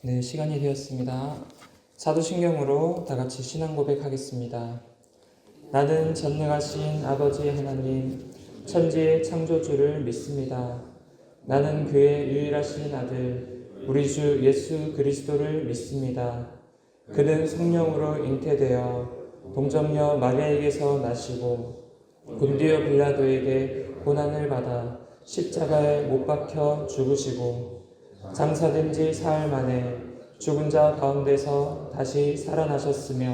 네, 시간이 되었습니다. 사도신경으로 다 같이 신앙 고백하겠습니다. 나는 전능하신 아버지 하나님, 천지의 창조주를 믿습니다. 나는 그의 유일하신 아들, 우리 주 예수 그리스도를 믿습니다. 그는 성령으로 잉태되어 동정녀 마리아에게서 나시고 본디오 빌라도에게 고난을 받아 십자가에 못 박혀 죽으시고 장사된 지 사흘 만에 죽은 자 가운데서 다시 살아나셨으며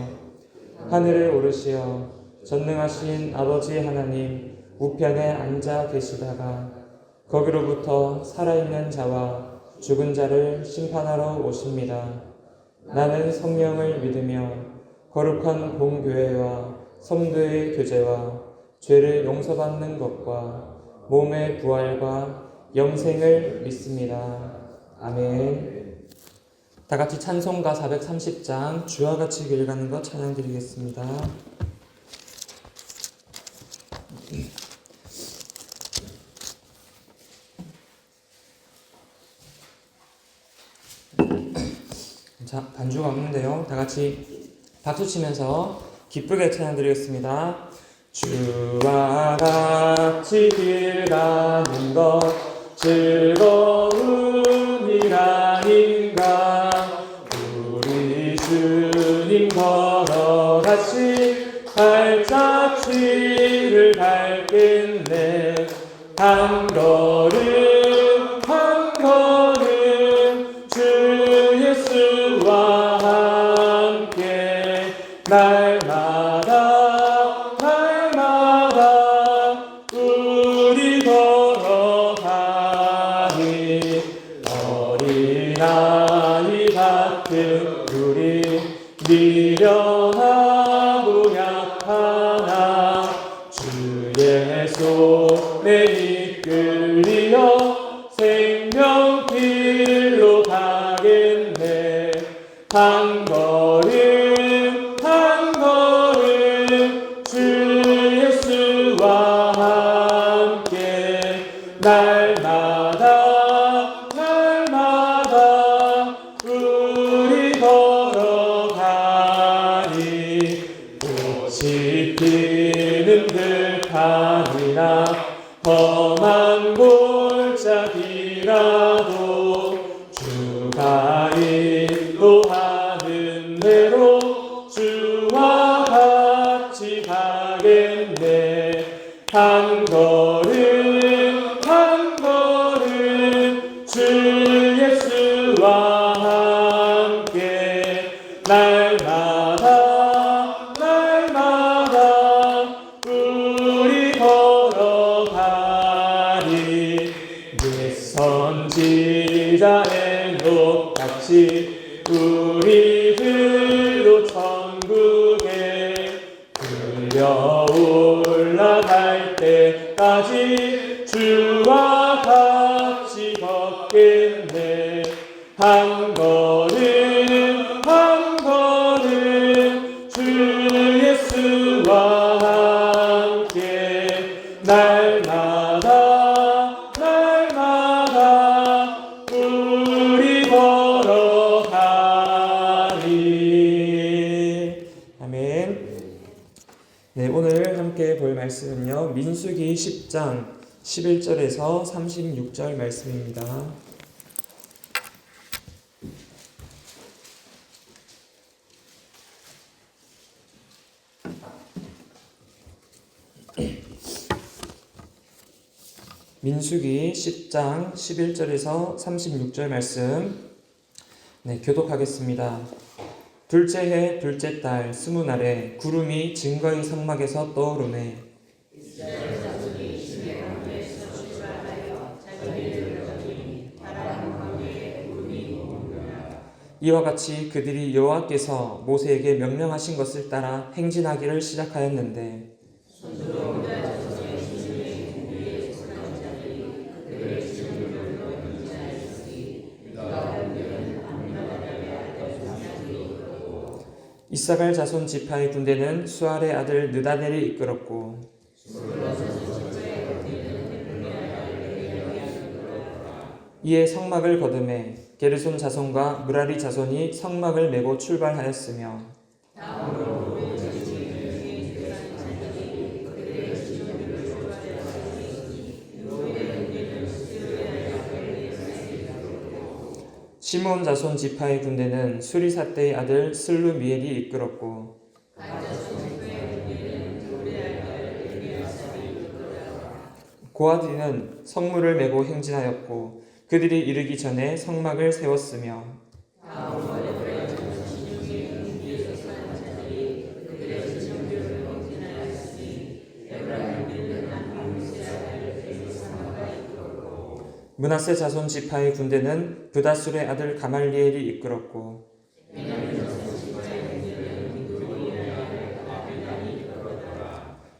하늘에 오르시어 전능하신 아버지 하나님 우편에 앉아 계시다가 거기로부터 살아있는 자와 죽은 자를 심판하러 오십니다. 나는 성령을 믿으며 거룩한 공교회와 성도의 교제와 죄를 용서받는 것과 몸의 부활과 영생을 믿습니다. 아멘. 다 같이 찬송가 430장 주와 같이 길 가는 것 찬양드리겠습니다. 자, 반주가 없는데요. 다 같이 박수 치면서 기쁘게 찬양드리겠습니다. 주와 같이 길 가는 것 즐거운 일 아닌가. 우리 주님 걸어가시 발자취를 밟겠네. 한 걸음 한 걸음 주 예수와 함께 날마다 날마다 우리 걸어가니 어린아이 같은 우리 미련하고 약하나 주의 손에 이끌리어 생명길로 가겠네. 한 걸음 한 걸음 주 예수와 함께 날마다 날마다 우리 걸어가니 꽃이 피는 들판이나 험한 골짜기라도 주가 인도하는 대로 주와 같이 가겠네. 한 걸음 한 걸음 주 예수와 함께 날마다 날마다 우리 걸어가니. 옛 선지자 에녹같이 우리들도 천국에 끌려 올라갈 때까지 주와 같이 걷겠네. 한 걸음 한 걸음 주 예수와 함께 날마다 날마다 우리 걸어가니. 아멘. 네, 오늘 함께 볼 말씀은요, 민수기 10장 11절에서 36절 말씀입니다. 민수기 10장 11절에서 36절 말씀, 네, 교독하겠습니다. 둘째 해 둘째 달 스무 날에 구름이 증거의 성막에서 떠오르매 이와 같이 그들이 여호와께서 모세에게 명령하신 것을 따라 행진하기를 시작하였는데 이사갈 자손 지파의 군대는 수알의 아들 느다넬이 이끌었고 이에 성막을 거두매 게르손 자손과 무라리 자손이 성막을 메고 출발하였으며 시므온 자손 지파의 군대는 수리사떼의 아들 슬루미엘이 이끌었고 고아디는 성물을 메고 행진하였고 그들이 이르기 전에 성막을 세웠으며 므낫세 자손 지파의 군대는 브다술의 아들 가말리엘이 이끌었고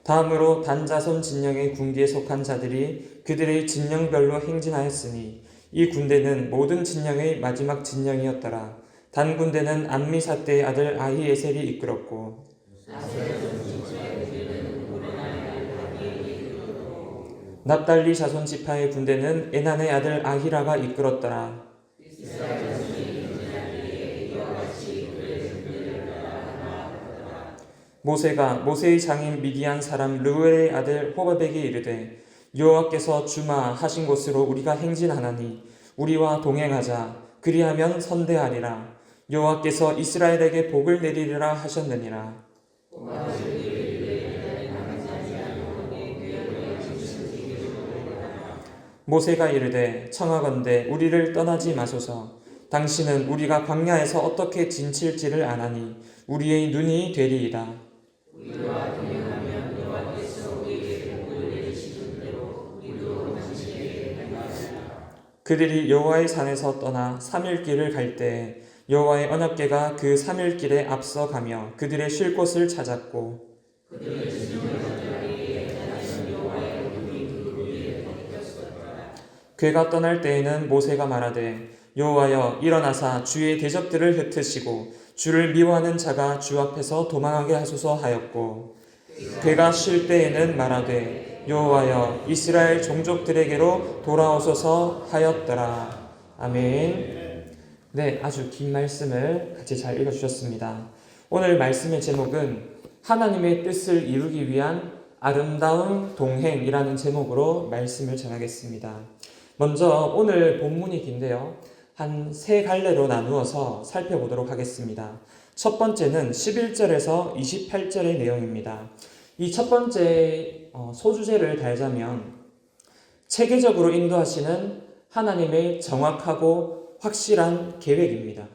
다음으로 단 자손 진영의 군기에 속한 자들이 그들의 진영별로 행진하였으니 이 군대는 모든 진영의 마지막 진영이었더라. 단 군대는 암미사떼의 아들 아히에셀이 이끌었고 납달리 자손 지파의 군대는 에난의 아들 아히라가 이끌었더라. 모세가 모세의 장인 미디안 사람 르우엘의 아들 호바백이 이르되 여호와께서 주마 하신 곳으로 우리가 행진하나니 우리와 동행하자. 그리하면 선대하리라. 여호와께서 이스라엘에게 복을 내리리라 하셨느니라. 모세가 이르되 청하건대 우리를 떠나지 마소서. 당신은 우리가 광야에서 어떻게 진칠지를 아나니 우리의 눈이 되리이다. 그들이 여호와의 산에서 떠나 3일 길을 갈 때에 여호와의 언약궤가 그 3일 길에 앞서 가며 그들의 쉴 곳을 찾았고 궤가 떠날 때에는 모세가 말하되 여호와여 일어나사 주의 대적들을 흩으시고 주를 미워하는 자가 주 앞에서 도망하게 하소서 하였고 궤가 쉴 때에는 말하되 여호와여 이스라엘 종족들에게로 돌아오소서 하였더라. 아멘. 네, 아주 긴 말씀을 같이 잘 읽어주셨습니다. 오늘 말씀의 제목은 하나님의 뜻을 이루기 위한 아름다운 동행이라는 제목으로 말씀을 전하겠습니다. 먼저 오늘 본문이 긴데요. 한 세 갈래로 나누어서 살펴보도록 하겠습니다. 첫 번째는 11절에서 28절의 내용입니다. 이 첫 번째 소주제를 달자면 체계적으로 인도하시는 하나님의 정확하고 확실한 계획입니다.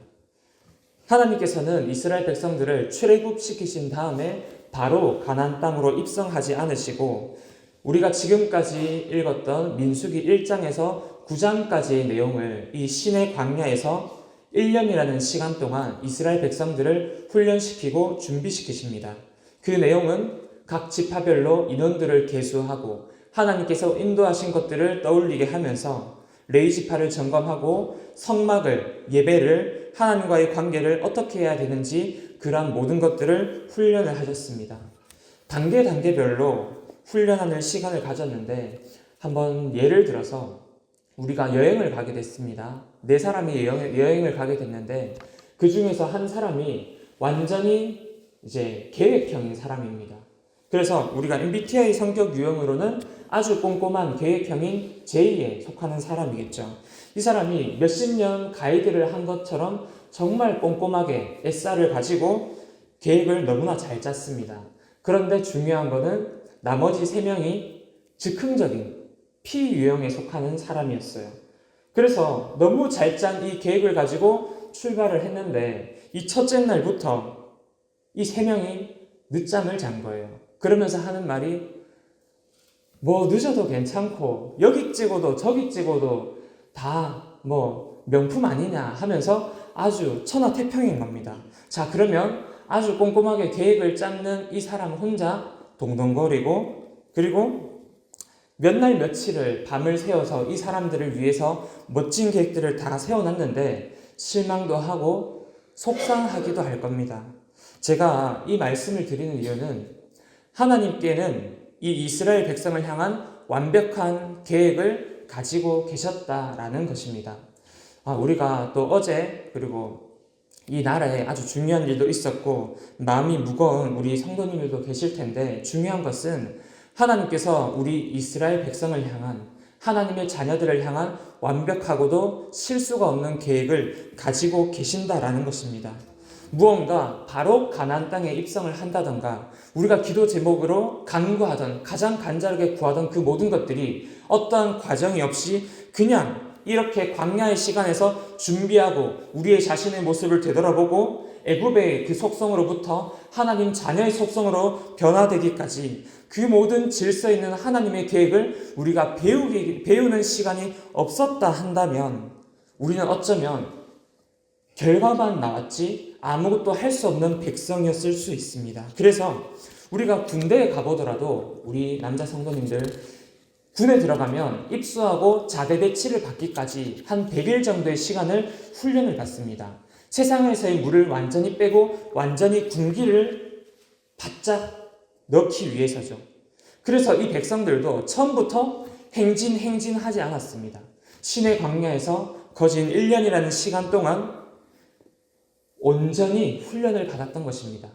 하나님께서는 이스라엘 백성들을 출애굽시키신 다음에 바로 가나안 땅으로 입성하지 않으시고 우리가 지금까지 읽었던 민수기 1장에서 9장까지의 내용을 이 신의 광야에서 1년이라는 시간 동안 이스라엘 백성들을 훈련시키고 준비시키십니다. 그 내용은 각 지파별로 인원들을 계수하고 하나님께서 인도하신 것들을 떠올리게 하면서 레위 지파를 점검하고 성막을, 예배를, 하나님과의 관계를 어떻게 해야 되는지 그러한 모든 것들을 훈련을 하셨습니다. 단계별로 훈련하는 시간을 가졌는데 한번 예를 들어서 우리가 여행을 가게 됐습니다. 네 사람이 여행을 가게 됐는데 그 중에서 한 사람이 완전히 이제 계획형인 사람입니다. 그래서 우리가 MBTI 성격 유형으로는 아주 꼼꼼한 계획형인 J에 속하는 사람이겠죠. 이 사람이 몇십 년 가이드를 한 것처럼 정말 꼼꼼하게 SR을 가지고 계획을 너무나 잘 짰습니다. 그런데 중요한 거는 나머지 세 명이 즉흥적인 P 유형에 속하는 사람이었어요. 그래서 너무 잘 짠 이 계획을 가지고 출발을 했는데 이 첫째 날부터 이 세 명이 늦잠을 잔 거예요. 그러면서 하는 말이 뭐 늦어도 괜찮고 여기 찍어도 저기 찍어도 다 뭐 명품 아니냐 하면서 아주 천하태평인 겁니다. 자, 그러면 아주 꼼꼼하게 계획을 짜는 이 사람 혼자 동동거리고 그리고 몇 날 며칠을 밤을 새워서 이 사람들을 위해서 멋진 계획들을 다 세워놨는데 실망도 하고 속상하기도 할 겁니다. 제가 이 말씀을 드리는 이유는 하나님께는 이 이스라엘 백성을 향한 완벽한 계획을 가지고 계셨다라는 것입니다. 우리가 또 어제 그리고 이 나라에 아주 중요한 일도 있었고 마음이 무거운 우리 성도님들도 계실 텐데, 중요한 것은 하나님께서 우리 이스라엘 백성을 향한, 하나님의 자녀들을 향한 완벽하고도 실수가 없는 계획을 가지고 계신다라는 것입니다. 무언가 바로 가나안 땅에 입성을 한다던가, 우리가 기도 제목으로 간구하던, 가장 간절하게 구하던 그 모든 것들이 어떠한 과정이 없이 그냥 이렇게 광야의 시간에서 준비하고 우리의 자신의 모습을 되돌아보고 애굽의 그 속성으로부터 하나님 자녀의 속성으로 변화되기까지 그 모든 질서 있는 하나님의 계획을 우리가 배우는 시간이 없었다 한다면, 우리는 어쩌면 결과만 나왔지 아무것도 할 수 없는 백성이었을 수 있습니다. 그래서 우리가 군대에 가보더라도 우리 남자 성도님들 군에 들어가면 입소하고 자대 배치를 받기까지 한 100일 정도의 시간을 훈련을 받습니다. 세상에서의 물을 완전히 빼고 완전히 군기를 바짝 넣기 위해서죠. 그래서 이 백성들도 처음부터 행진하지 않았습니다. 시내 광야에서 거진 1년이라는 시간 동안 온전히 훈련을 받았던 것입니다.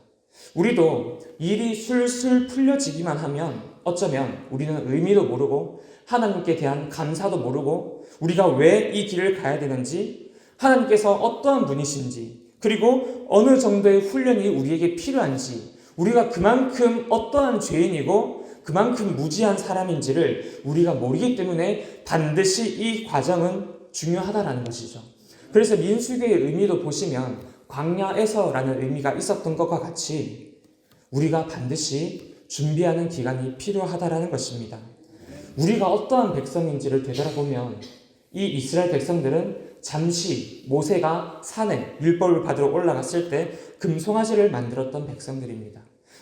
우리도 일이 술술 풀려지기만 하면 어쩌면 우리는 의미도 모르고 하나님께 대한 감사도 모르고 우리가 왜 이 길을 가야 되는지, 하나님께서 어떠한 분이신지, 그리고 어느 정도의 훈련이 우리에게 필요한지, 우리가 그만큼 어떠한 죄인이고 그만큼 무지한 사람인지를 우리가 모르기 때문에 반드시 이 과정은 중요하다라는 것이죠. 그래서 민수기의 의미도 보시면 광야에서라는 의미가 있었던 것과 같이 우리가 반드시 준비하는 기간이 필요하다라는 것입니다. 우리가 어떠한 백성인지를 되돌아보면 이 이스라엘 백성들은 잠시 모세가 산에 율법을 받으러 올라갔을 때 금송아지를 만들었던 백성들입니다.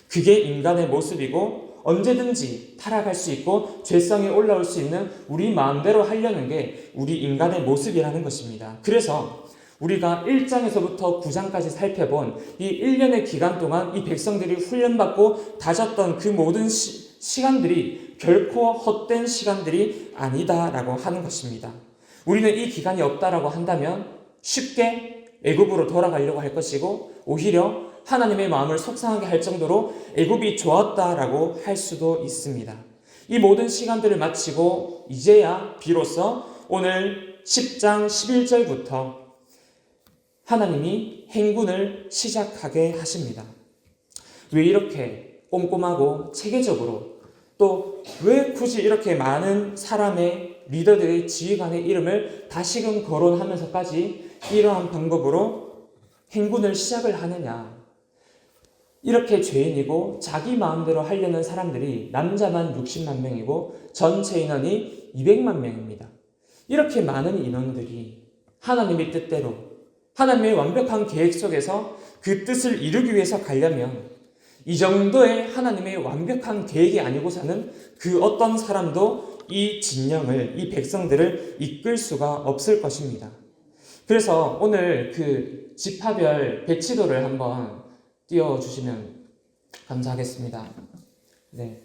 그게 인간의 모습이고 언제든지 타락할 수 있고 죄성이 올라올 수 있는 우리 마음대로 하려는 게 우리 인간의 모습이라는 것입니다. 그래서 우리가 1장에서부터 9장까지 살펴본 이 1년의 기간 동안 이 백성들이 훈련받고 다졌던 그 모든 시간들이 결코 헛된 시간들이 아니다라고 하는 것입니다. 우리는 이 기간이 없다라고 한다면 쉽게 애굽으로 돌아가려고 할 것이고, 오히려 하나님의 마음을 속상하게 할 정도로 애굽이 좋았다라고 할 수도 있습니다. 이 모든 시간들을 마치고 이제야 비로소 오늘 10장 11절부터 하나님이 행군을 시작하게 하십니다. 왜 이렇게 꼼꼼하고 체계적으로, 또 왜 굳이 이렇게 많은 사람의 리더들의 지휘관의 이름을 다시금 거론하면서까지 이러한 방법으로 행군을 시작을 하느냐. 이렇게 죄인이고 자기 마음대로 하려는 사람들이 남자만 60만 명이고 전체 인원이 200만 명입니다. 이렇게 많은 인원들이 하나님의 뜻대로, 하나님의 완벽한 계획 속에서 그 뜻을 이루기 위해서 가려면 이 정도의 하나님의 완벽한 계획이 아니고서는 그 어떤 사람도 이 진영을, 이 백성들을 이끌 수가 없을 것입니다. 그래서 오늘 그 지파별 배치도를 한번 띄워주시면 감사하겠습니다. 네.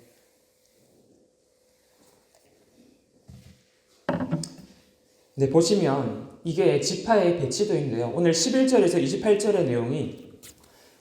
네, 보시면 이게 지파의 배치도인데요. 오늘 11절에서 28절의 내용이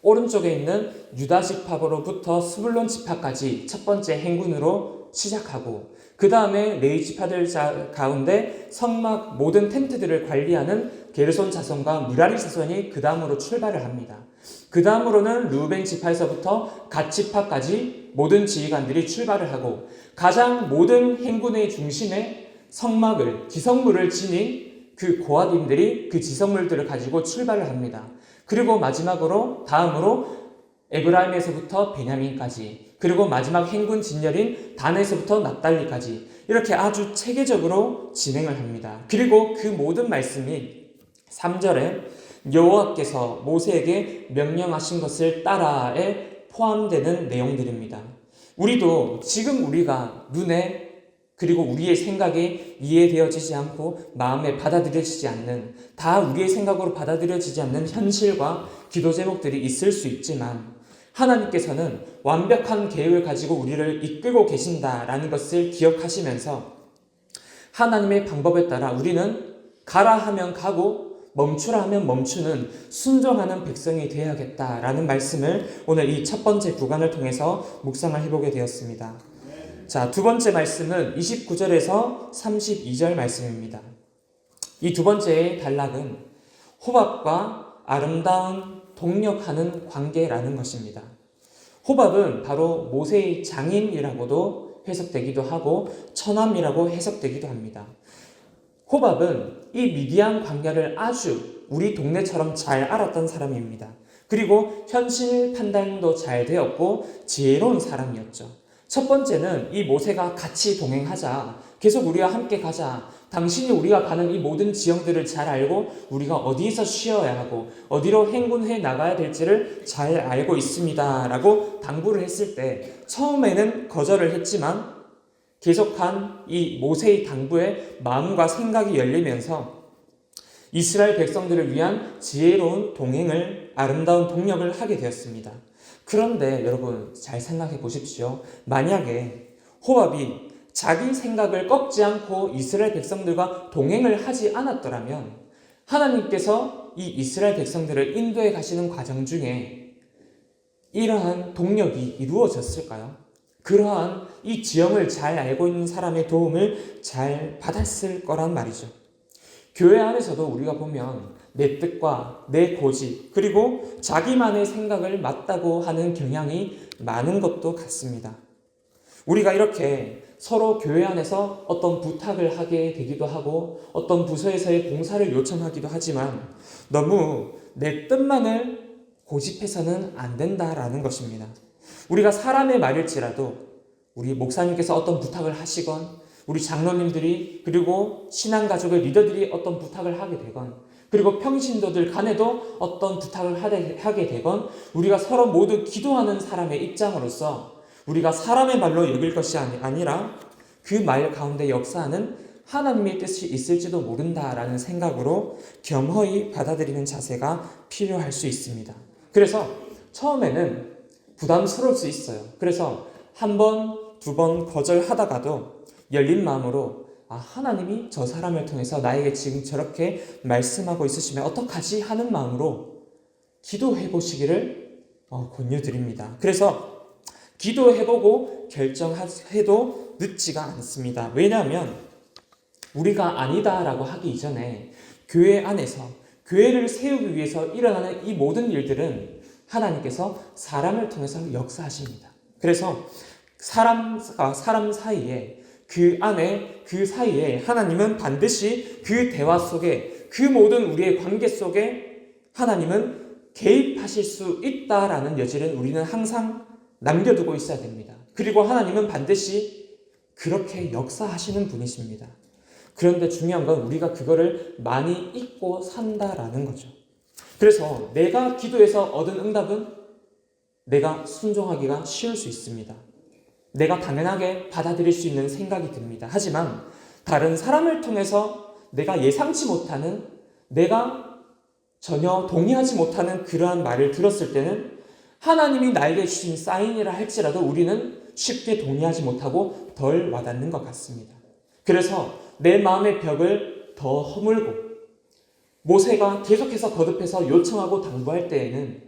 오른쪽에 있는 유다 지파로부터 스불론 지파까지 첫 번째 행군으로 시작하고, 그 다음에 레위 지파들 가운데 성막 모든 텐트들을 관리하는 게르손 자손과 무라리 자손이 그 다음으로 출발을 합니다. 그 다음으로는 르우벤 지파에서부터 갓 지파까지 모든 지휘관들이 출발을 하고, 가장 모든 행군의 중심에 성막을, 지성물을 지닌 그 고아딘들이 그 지성물들을 가지고 출발을 합니다. 그리고 마지막으로 다음으로 에브라임에서부터 베냐민까지, 그리고 마지막 행군 진열인 단에서부터 납달리까지 이렇게 아주 체계적으로 진행을 합니다. 그리고 그 모든 말씀이 3절에 여호와께서 모세에게 명령하신 것을 따라에 포함되는 내용들입니다. 우리도 지금 우리가 눈에, 그리고 우리의 생각에 이해되어지지 않고 마음에 받아들여지지 않는, 다 우리의 생각으로 받아들여지지 않는 현실과 기도 제목들이 있을 수 있지만, 하나님께서는 완벽한 계획을 가지고 우리를 이끌고 계신다라는 것을 기억하시면서 하나님의 방법에 따라 우리는 가라 하면 가고 멈추라 하면 멈추는 순종하는 백성이 되어야겠다라는 말씀을 오늘 이 첫 번째 구간을 통해서 묵상을 해보게 되었습니다. 자, 두 번째 말씀은 29절에서 32절 말씀입니다. 이 두 번째의 단락은 호밥과 아름다운 동력하는 관계라는 것입니다. 호밥은 바로 모세의 장인이라고도 해석되기도 하고 처남이라고 해석되기도 합니다. 호밥은 이 미디안 광야를 아주 우리 동네처럼 잘 알았던 사람입니다. 그리고 현실 판단도 잘 되었고 지혜로운 사람이었죠. 첫 번째는 이 모세가 같이 동행하자, 계속 우리와 함께 가자, 당신이 우리가 가는 이 모든 지형들을 잘 알고 우리가 어디에서 쉬어야 하고 어디로 행군해 나가야 될지를 잘 알고 있습니다 라고 당부를 했을 때 처음에는 거절을 했지만 계속한 이 모세의 당부에 마음과 생각이 열리면서 이스라엘 백성들을 위한 지혜로운 동행을, 아름다운 동력을 하게 되었습니다. 그런데 여러분 잘 생각해 보십시오. 만약에 호밥이 자기 생각을 꺾지 않고 이스라엘 백성들과 동행을 하지 않았더라면 하나님께서 이 이스라엘 백성들을 인도해 가시는 과정 중에 이러한 동력이 이루어졌을까요? 그러한 이 지형을 잘 알고 있는 사람의 도움을 잘 받았을 거란 말이죠. 교회 안에서도 우리가 보면 내 뜻과 내 고집 그리고 자기만의 생각을 맞다고 하는 경향이 많은 것도 같습니다. 우리가 이렇게 서로 교회 안에서 어떤 부탁을 하게 되기도 하고 어떤 부서에서의 봉사를 요청하기도 하지만 너무 내 뜻만을 고집해서는 안 된다라는 것입니다. 우리가 사람의 말일지라도 우리 목사님께서 어떤 부탁을 하시건 우리 장로님들이 그리고 신앙가족의 리더들이 어떤 부탁을 하게 되건 그리고 평신도들 간에도 어떤 부탁을 하게 되건 우리가 서로 모두 기도하는 사람의 입장으로서 우리가 사람의 말로 여길 것이 아니라 그 말 가운데 역사하는 하나님의 뜻이 있을지도 모른다라는 생각으로 겸허히 받아들이는 자세가 필요할 수 있습니다. 그래서 처음에는 부담스러울 수 있어요. 그래서 한 번, 두 번 거절하다가도 열린 마음으로 하나님이 저 사람을 통해서 나에게 지금 저렇게 말씀하고 있으시면 어떡하지 하는 마음으로 기도해 보시기를 권유드립니다. 그래서 기도해보고 결정해도 늦지가 않습니다. 왜냐하면 우리가 아니다라고 하기 이전에 교회 안에서 교회를 세우기 위해서 일어나는 이 모든 일들은 하나님께서 사람을 통해서 역사하십니다. 그래서 사람과 사람 사이에 그 사이에 하나님은 반드시 그 대화 속에 그 모든 우리의 관계 속에 하나님은 개입하실 수 있다라는 여지를 우리는 항상 남겨두고 있어야 됩니다. 그리고 하나님은 반드시 그렇게 역사하시는 분이십니다. 그런데 중요한 건 우리가 그거를 많이 잊고 산다라는 거죠. 그래서 내가 기도해서 얻은 응답은 내가 순종하기가 쉬울 수 있습니다. 내가 당연하게 받아들일 수 있는 생각이 듭니다. 하지만 다른 사람을 통해서 내가 예상치 못하는, 내가 전혀 동의하지 못하는 그러한 말을 들었을 때는 하나님이 나에게 주신 사인이라 할지라도 우리는 쉽게 동의하지 못하고 덜 와닿는 것 같습니다. 그래서 내 마음의 벽을 더 허물고 모세가 계속해서 거듭해서 요청하고 당부할 때에는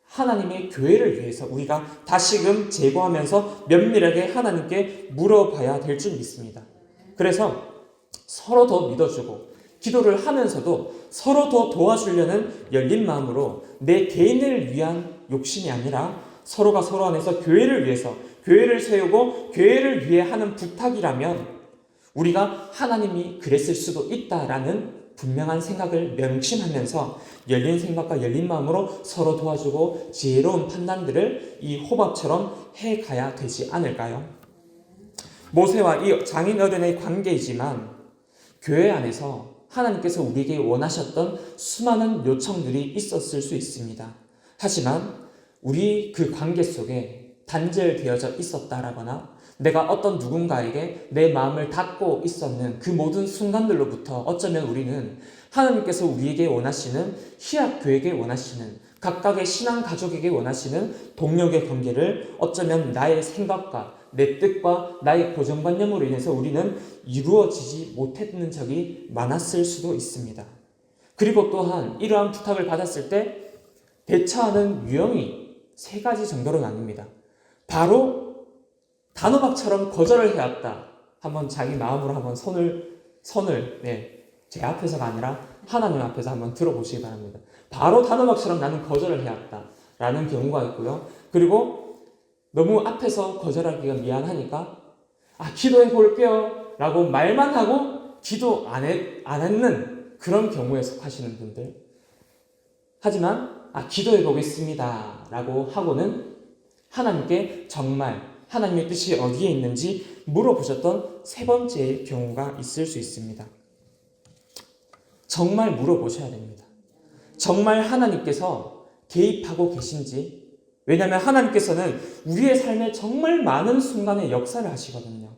하나님의 교회를 위해서 우리가 다시금 제거하면서 면밀하게 하나님께 물어봐야 될 줄 믿습니다. 그래서 서로 더 믿어주고 기도를 하면서도 서로 더 도와주려는 열린 마음으로 내 개인을 위한 욕심이 아니라 서로가 서로 안에서 교회를 위해서 교회를 세우고 교회를 위해 하는 부탁이라면 우리가 하나님이 그랬을 수도 있다라는 분명한 생각을 명심하면서 열린 생각과 열린 마음으로 서로 도와주고 지혜로운 판단들을 이 호밥처럼 해가야 되지 않을까요? 모세와 이 장인 어른의 관계이지만 교회 안에서 하나님께서 우리에게 원하셨던 수많은 요청들이 있었을 수 있습니다. 하지만 우리 그 관계 속에 단절되어져 있었다라거나 내가 어떤 누군가에게 내 마음을 닫고 있었는 그 모든 순간들로부터 어쩌면 우리는 하나님께서 우리에게 원하시는 희락교회에게 원하시는 각각의 신앙 가족에게 원하시는 동력의 관계를 어쩌면 나의 생각과 내 뜻과 나의 고정관념으로 인해서 우리는 이루어지지 못했는 적이 많았을 수도 있습니다. 그리고 또한 이러한 부탁을 받았을 때 대처하는 유형이 3가지 정도로 나뉩니다. 바로 단호박처럼 거절을 해왔다. 한번 자기 마음으로 한번 손을 제 앞에서가 아니라 하나님 앞에서 한번 들어보시기 바랍니다. 바로 단호박처럼 나는 거절을 해왔다 라는 경우가 있고요. 그리고 너무 앞에서 거절하기가 미안하니까 기도해 볼게요 라고 말만 하고 기도 안 했는 그런 경우에 속하시는 분들. 하지만 기도해 보겠습니다 라고 하고는 하나님께 정말 하나님의 뜻이 어디에 있는지 물어보셨던 3번째의 경우가 있을 수 있습니다. 정말 물어보셔야 됩니다. 정말 하나님께서 개입하고 계신지. 왜냐하면 하나님께서는 우리의 삶에 정말 많은 순간에 역사를 하시거든요.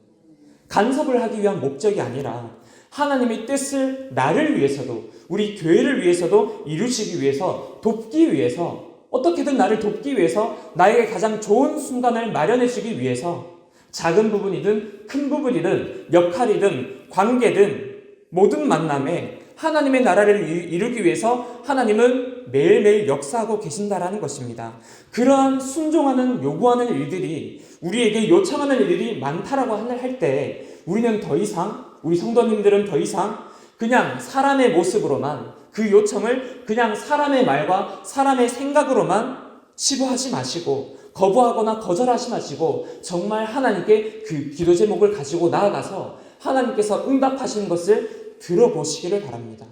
간섭을 하기 위한 목적이 아니라 하나님의 뜻을 나를 위해서도 우리 교회를 위해서도 이루시기 위해서 돕기 위해서 어떻게든 나를 돕기 위해서 나에게 가장 좋은 순간을 마련해 주기 위해서 작은 부분이든 큰 부분이든 역할이든 관계든 모든 만남에 하나님의 나라를 이루기 위해서 하나님은 매일매일 역사하고 계신다라는 것입니다. 그러한 순종하는 요구하는 일들이 우리에게 요청하는 일들이 많다라고 할 때 우리는 더 이상 우리 성도님들은 더 이상 그냥 사람의 모습으로만 그 요청을 그냥 사람의 말과 사람의 생각으로만 치부하지 마시고 거부하거나 거절하지 마시고 정말 하나님께 그 기도 제목을 가지고 나아가서 하나님께서 응답하시는 것을 들어보시기를 바랍니다.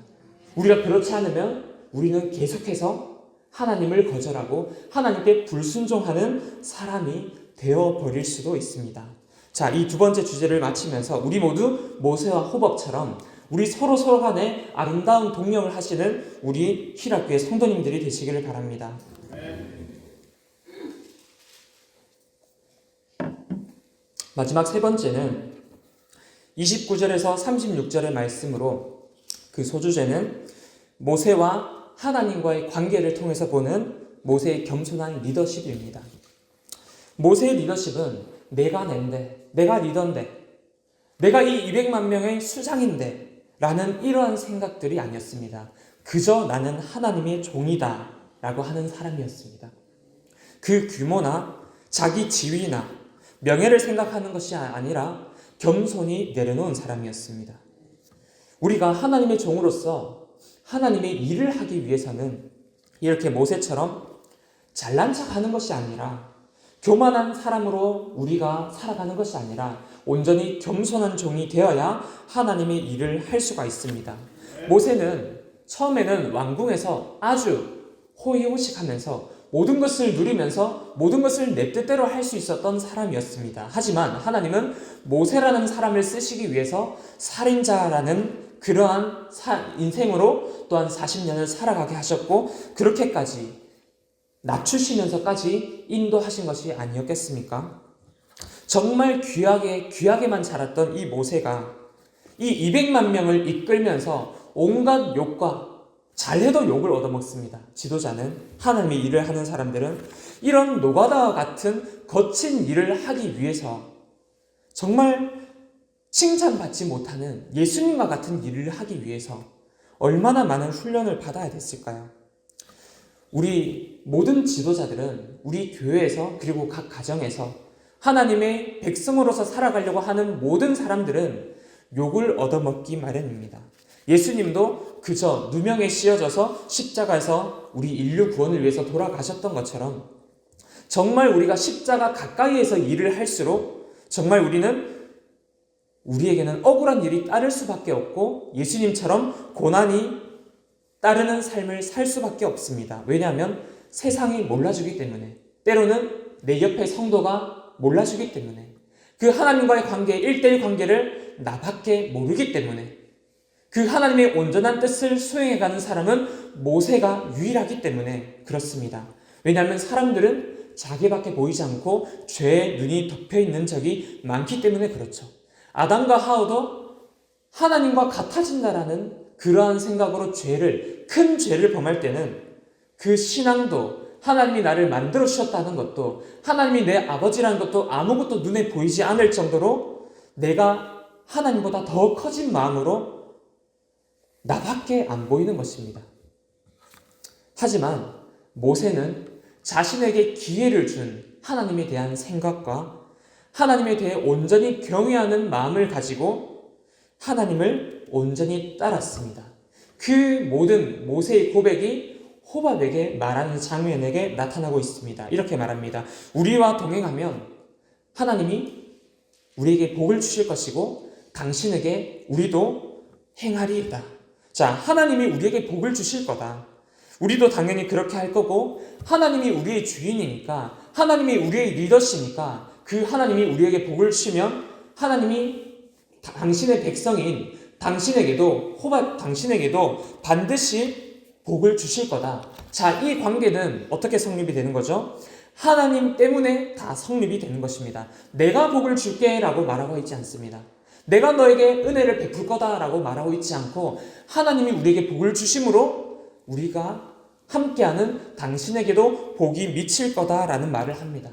우리가 그렇지 않으면 우리는 계속해서 하나님을 거절하고 하나님께 불순종하는 사람이 되어버릴 수도 있습니다. 자, 이 2번째 주제를 마치면서 우리 모두 모세와 호법처럼 우리 서로 간에 아름다운 동역을 하시는 우리 힐학교의 성도님들이 되시기를 바랍니다. 마지막 3번째는 29절에서 36절의 말씀으로 그 소주제는 모세와 하나님과의 관계를 통해서 보는 모세의 겸손한 리더십입니다. 모세의 리더십은 내가 낸데, 내가 리더인데, 내가 이 200만 명의 수장인데 라는 이러한 생각들이 아니었습니다. 그저 나는 하나님의 종이다 라고 하는 사람이었습니다. 그 규모나 자기 지위나 명예를 생각하는 것이 아니라 겸손히 내려놓은 사람이었습니다. 우리가 하나님의 종으로서 하나님의 일을 하기 위해서는 이렇게 모세처럼 잘난 척하는 것이 아니라 교만한 사람으로 우리가 살아가는 것이 아니라 온전히 겸손한 종이 되어야 하나님의 일을 할 수가 있습니다. 모세는 처음에는 왕궁에서 아주 호의호식하면서 모든 것을 누리면서 모든 것을 내 뜻대로 할 수 있었던 사람이었습니다. 하지만 하나님은 모세라는 사람을 쓰시기 위해서 살인자라는 그러한 인생으로 또한 40년을 살아가게 하셨고 그렇게까지 낮추시면서까지 인도하신 것이 아니었겠습니까? 정말 귀하게만 자랐던 이 모세가 이 200만 명을 이끌면서 온갖 욕과 잘해도 욕을 얻어먹습니다. 지도자는 하나님의 일을 하는 사람들은 이런 노가다와 같은 거친 일을 하기 위해서 정말 칭찬받지 못하는 예수님과 같은 일을 하기 위해서 얼마나 많은 훈련을 받아야 됐을까요? 우리 모든 지도자들은 우리 교회에서 그리고 각 가정에서 하나님의 백성으로서 살아가려고 하는 모든 사람들은 욕을 얻어먹기 마련입니다. 예수님도 그저 누명에 씌어져서 십자가에서 우리 인류 구원을 위해서 돌아가셨던 것처럼 정말 우리가 십자가 가까이에서 일을 할수록 정말 우리에게는 억울한 일이 따를 수밖에 없고 예수님처럼 고난이 따르는 삶을 살 수밖에 없습니다. 왜냐하면 세상이 몰라주기 때문에 때로는 내 옆에 성도가 몰라주기 때문에 그 하나님과의 관계 1:1 관계를 나밖에 모르기 때문에 그 하나님의 온전한 뜻을 수행해가는 사람은 모세가 유일하기 때문에 그렇습니다. 왜냐하면 사람들은 자기밖에 보이지 않고 죄에 눈이 덮여있는 적이 많기 때문에 그렇죠. 아담과 하와도 하나님과 같아진다라는 그러한 생각으로 큰 죄를 범할 때는 그 신앙도 하나님이 나를 만들어 주셨다는 것도, 하나님이 내 아버지라는 것도 아무것도 눈에 보이지 않을 정도로 내가 하나님보다 더 커진 마음으로 나밖에 안 보이는 것입니다. 하지만 모세는 자신에게 기회를 준 하나님에 대한 생각과 하나님에 대해 온전히 경외하는 마음을 가지고 하나님을 온전히 따랐습니다. 그 모든 모세의 고백이 호밥에게 말하는 장면에게 나타나고 있습니다. 이렇게 말합니다. 우리와 동행하면 하나님이 우리에게 복을 주실 것이고 당신에게 우리도 행하리이다. 자, 하나님이 우리에게 복을 주실 거다. 우리도 당연히 그렇게 할 거고, 하나님이 우리의 주인이니까, 하나님이 우리의 리더시니까 그 하나님이 우리에게 복을 주시면 하나님이 당신의 백성인 당신에게도, 호밥 당신에게도 반드시 복을 주실 거다. 자, 이 관계는 어떻게 성립이 되는 거죠? 하나님 때문에 다 성립이 되는 것입니다. 내가 복을 줄게 라고 말하고 있지 않습니다. 내가 너에게 은혜를 베풀 거다 라고 말하고 있지 않고, 하나님이 우리에게 복을 주심으로 우리가 함께하는 당신에게도 복이 미칠 거다라는 말을 합니다.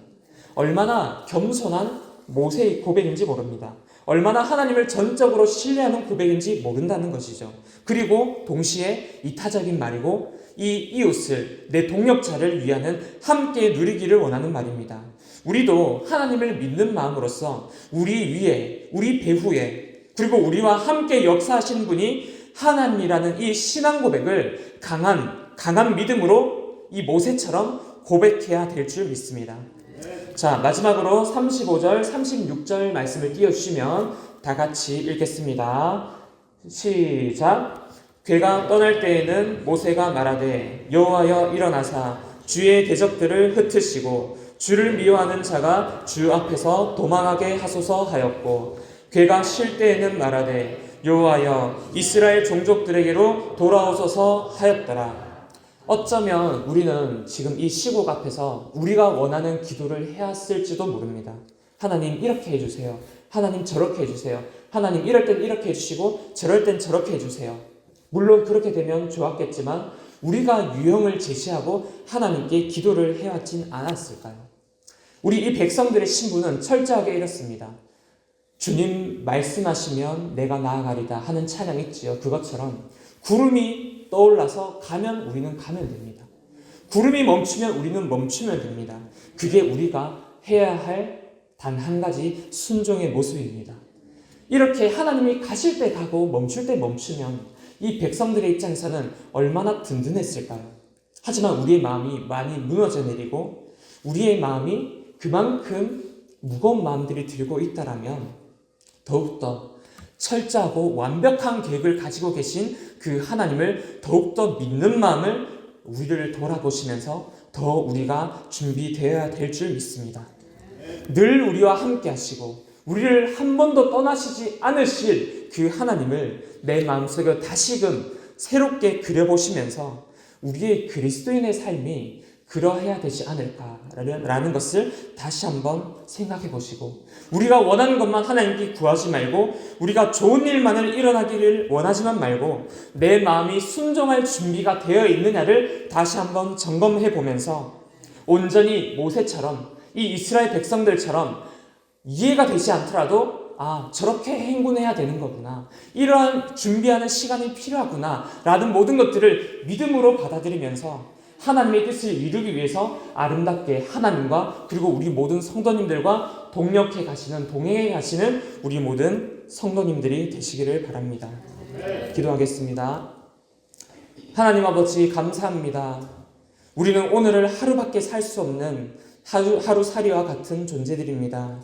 얼마나 겸손한 모세의 고백인지 모릅니다. 얼마나 하나님을 전적으로 신뢰하는 고백인지 모른다는 것이죠. 그리고 동시에 이타적인 말이고, 이 이웃을, 내 동역자를 위하는 함께 누리기를 원하는 말입니다. 우리도 하나님을 믿는 마음으로써 우리 위에, 우리 배후에, 그리고 우리와 함께 역사하신 분이 하나님이라는 이 신앙 고백을 강한 믿음으로 이 모세처럼 고백해야 될 줄 믿습니다. 자, 마지막으로 35절, 36절 말씀을 띄워주시면 다 같이 읽겠습니다. 시작. 괴가 떠날 때에는 모세가 말하되 여호와여 일어나사 주의 대적들을 흩으시고 주를 미워하는 자가 주 앞에서 도망하게 하소서 하였고, 괴가 쉴 때에는 말하되 여호와여 이스라엘 종족들에게로 돌아오소서 하였더라. 어쩌면 우리는 지금 이 시국 앞에서 우리가 원하는 기도를 해왔을지도 모릅니다. 하나님 이렇게 해주세요. 하나님 저렇게 해주세요. 하나님 이럴 땐 이렇게 해주시고 저럴 땐 저렇게 해주세요. 물론 그렇게 되면 좋았겠지만 우리가 유형을 제시하고 하나님께 기도를 해왔진 않았을까요? 우리 이 백성들의 신부는 철저하게 이렇습니다. 주님 말씀하시면 내가 나아가리다 하는 찬양 있지요. 그것처럼 구름이 떠올라서 가면 우리는 가면 됩니다. 구름이 멈추면 우리는 멈추면 됩니다. 그게 우리가 해야 할 단 한 가지 순종의 모습입니다. 이렇게 하나님이 가실 때 가고 멈출 때 멈추면 이 백성들의 입장에서는 얼마나 든든했을까요? 하지만 우리의 마음이 많이 무너져 내리고 우리의 마음이 그만큼 무거운 마음들이 들고 있다라면 더욱더 철저하고 완벽한 계획을 가지고 계신 그 하나님을 더욱더 믿는 마음을 우리를 돌아보시면서 더 우리가 준비되어야 될 줄 믿습니다. 늘 우리와 함께 하시고 우리를 한 번도 떠나시지 않으실 그 하나님을 내 마음속에 다시금 새롭게 그려보시면서 우리의 그리스도인의 삶이 그러해야 되지 않을까라는 것을 다시 한번 생각해 보시고, 우리가 원하는 것만 하나님께 구하지 말고 우리가 좋은 일만을 일어나기를 원하지만 말고 내 마음이 순종할 준비가 되어 있느냐를 다시 한번 점검해 보면서 온전히 모세처럼 이 이스라엘 백성들처럼 이해가 되지 않더라도 저렇게 행군해야 되는 거구나, 이러한 준비하는 시간이 필요하구나 라는 모든 것들을 믿음으로 받아들이면서 하나님의 뜻을 이루기 위해서 아름답게 하나님과 그리고 우리 모든 성도님들과 동역해 가시는, 동행해 가시는 우리 모든 성도님들이 되시기를 바랍니다. 기도하겠습니다. 하나님 아버지 감사합니다. 우리는 오늘을 하루밖에 살 수 없는 하루살이와 같은 존재들입니다.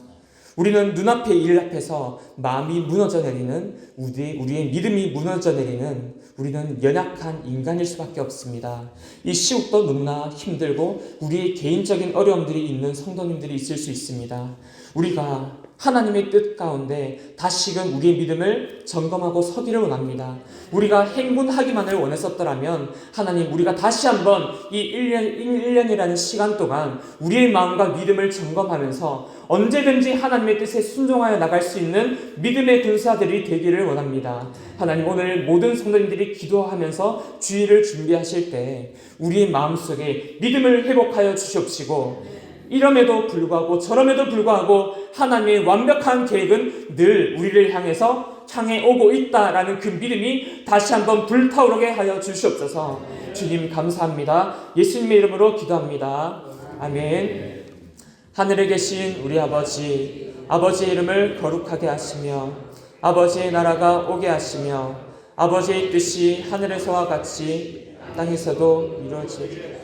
우리는 눈앞의 일 앞에서 마음이 무너져 내리는, 우리의 믿음이 무너져 내리는 우리는 연약한 인간일 수밖에 없습니다. 이 시국도 너무나 힘들고 우리의 개인적인 어려움들이 있는 성도님들이 있을 수 있습니다. 우리가 하나님의 뜻 가운데 다시금 우리의 믿음을 점검하고 서기를 원합니다. 우리가 행군하기만을 원했었더라면 하나님, 우리가 다시 한번 이 1년이라는 시간 동안 우리의 마음과 믿음을 점검하면서 언제든지 하나님의 뜻에 순종하여 나갈 수 있는 믿음의 군사들이 되기를 원합니다. 하나님, 오늘 모든 성도님들이 기도하면서 주일을 준비하실 때 우리의 마음속에 믿음을 회복하여 주시옵시고, 이럼에도 불구하고 저럼에도 불구하고 하나님의 완벽한 계획은 늘 우리를 향해 오고 있다라는 그 믿음이 다시 한번 불타오르게 하여 주시옵소서. 주님 감사합니다. 예수님의 이름으로 기도합니다. 아멘. 하늘에 계신 우리 아버지, 아버지의 이름을 거룩하게 하시며 아버지의 나라가 오게 하시며 아버지의 뜻이 하늘에서와 같이 땅에서도 이루어지게.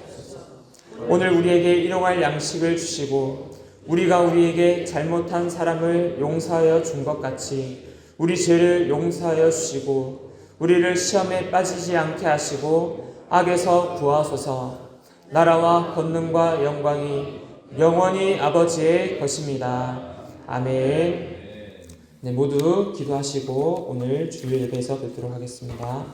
오늘 우리에게 일용할 양식을 주시고 우리가 우리에게 잘못한 사람을 용서하여 준 것 같이 우리 죄를 용서하여 주시고 우리를 시험에 빠지지 않게 하시고 악에서 구하소서. 나라와 권능과 영광이 영원히 아버지의 것입니다. 아멘. 네, 모두 기도하시고 오늘 주일 예배에서 뵙도록 하겠습니다.